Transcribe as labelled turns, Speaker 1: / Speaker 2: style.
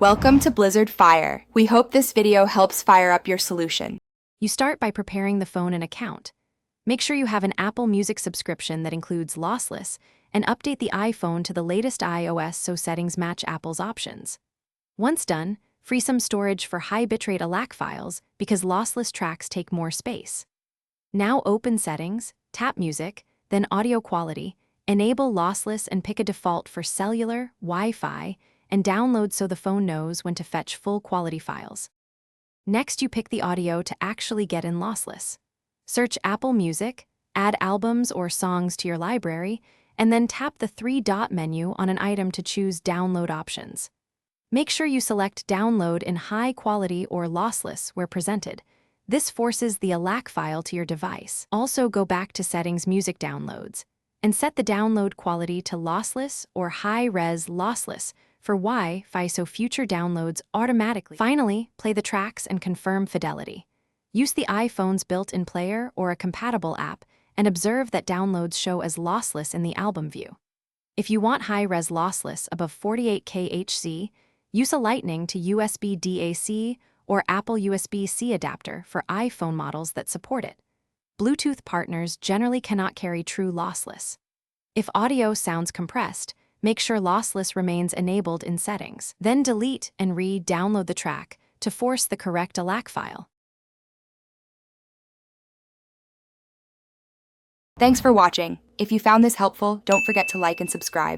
Speaker 1: Welcome to Blizzard Fire. We hope this video helps fire up your solution.
Speaker 2: You start by preparing the phone and account. Make sure you have an Apple Music subscription that includes Lossless, and update the iPhone to the latest iOS so settings match Apple's options. Once done, free some storage for high bitrate ALAC files because lossless tracks take more space. Now open Settings, tap Music, then Audio Quality, enable Lossless and pick a default for cellular, Wi-Fi, and download so the phone knows when to fetch full quality files. Next, you pick the audio to actually get in Lossless. Search Apple Music, add albums or songs to your library, and then tap the three-dot menu on an item to choose Download options. Make sure you select Download in high quality or lossless where presented. This forces the ALAC file to your device. Also, go back to Settings Music Downloads and set the download quality to lossless or high-res lossless for Wi-Fi so future downloads automatically. Finally, play the tracks and confirm fidelity. Use the iPhone's built-in player or a compatible app and observe that downloads show as lossless in the album view. If you want high-res lossless above 48K HC, use a Lightning to USB DAC or Apple USB-C adapter for iPhone models that support it. Bluetooth partners generally cannot carry true lossless. If audio sounds compressed, make sure lossless remains enabled in settings. Then delete and re-download the track to force the correct ALAC file.
Speaker 1: Thanks for watching. If you found this helpful, don't forget to like and subscribe.